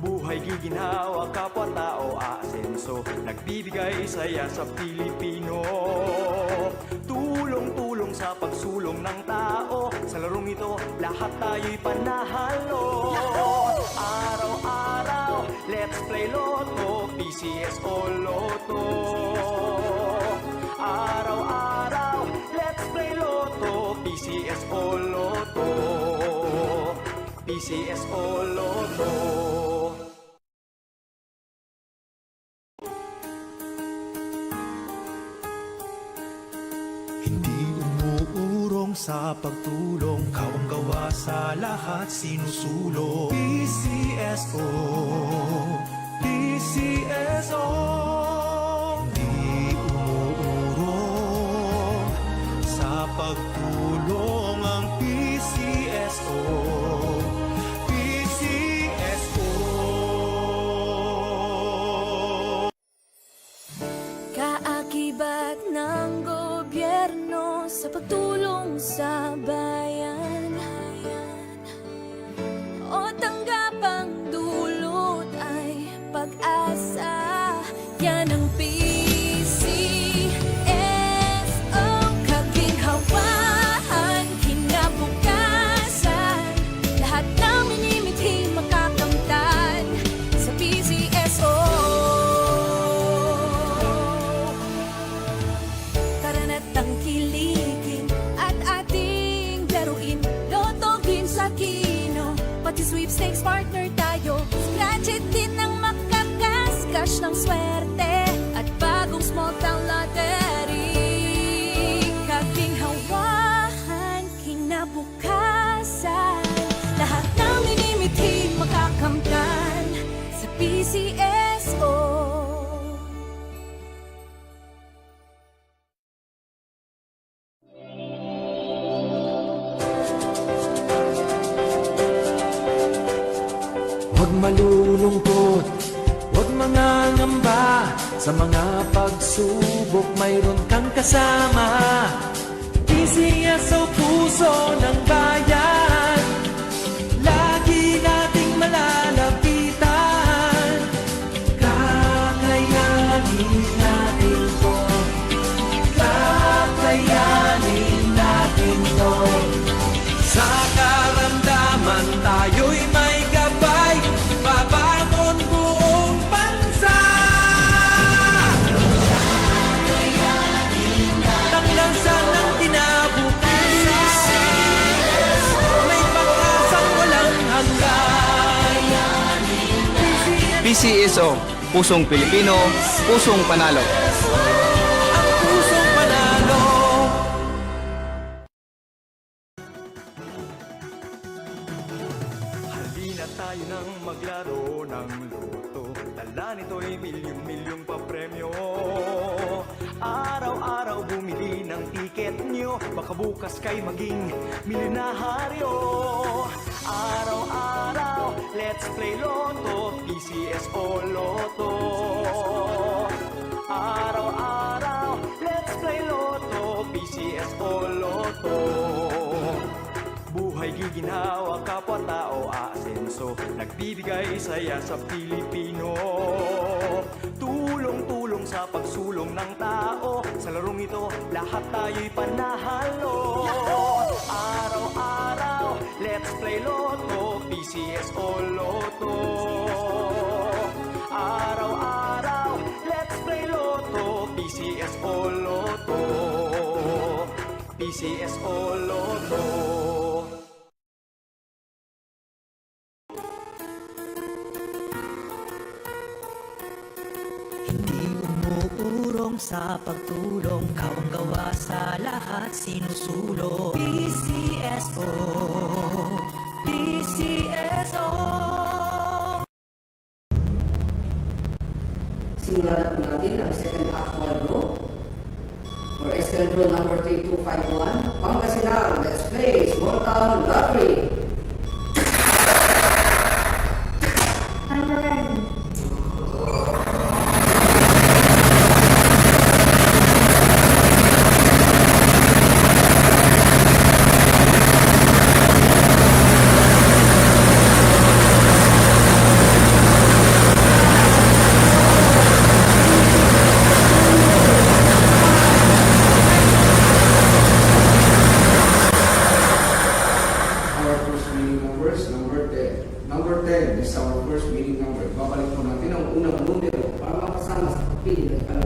Buhay giginhawa, kapwa-tao aasenso, nagbibigay saya sa Pilipino. Tulong-tulong sa pagsulong ng tao, sa larong ito lahat tayo'y panahalo. Araw-araw, let's play Lotto, PCS o Lotto. Araw-araw, let's play Lotto, PCS o Lotto. PCS o Lotto. Hindi umuurong sa pagtulong, kawang-gawa sa lahat sinusulong. PCSO, PCSO. Hindi umuurong sa pagtulong ang PCSO, PCSO. Kaakibat ng gobyerno sa pagtulong sa bayan, o tanggapang dulot ay pag-asa. Yan ang PCSO, kaginhawahan, kinabukasan. Lahat ng minimithi makakamtan sa PCSO. Tara na't tangkilikin at ating laruin. Lotto, Games at Kino, pati sweepstakes partner tayo. Scratch it din ang makakas, cash ng swerte at bagong small town lottery. Kaginhawahan, kinabukasan. Lahat ng minimithi makakamtan sa PCSO. Huwag malulungkot, huwag mangangamba. Sa mga pagsubok mayroon kang kasama. PCSO, puso ng bayan, lagi nating malalapitan. Kakayanin natin to, kakayanin natin to. Sa karamdaman tayo'y may gabay, babangon buong bansa. Tanglansan ng kinabukasan, may pag-asang walang hanggan. PCSO, pusong Pilipino, pusong panalo. Ang pusong panalo. Halina tayo nang maglaro ng Lotto, dala nito'y milyong-milyong papremyo. Araw-araw bumili ng tiket nyo, baka bukas kay maging milyonaryo. Araw-araw, let's play Lotto, PCS o Lotto. Araw-araw, let's play Lotto, PCS o Lotto. Buhay giginhawa, kapwa-tao aasenso, nagbibigay saya sa Pilipino. Tulong-tulong sa pagsulong ng tao, sa larong ito lahat tayo'y panahalo. Araw-araw, let's play Lotto, PCS o Lotto. Araw-araw, let's play Lotto, PCS o Lotto. PCS o Lotto. Hindi umuurong sa pagtulong, kawang-gawa sa lahat sinusulong. PCSO, PCSO. Simulan po natin ang second half row for SL Row number 3251, Pangasinan. Let's play Small Town Lottery. numbers, number 10. Number 10 is our first winning number. Babalik po natin ang unang numero Para makasama sa pili. Ano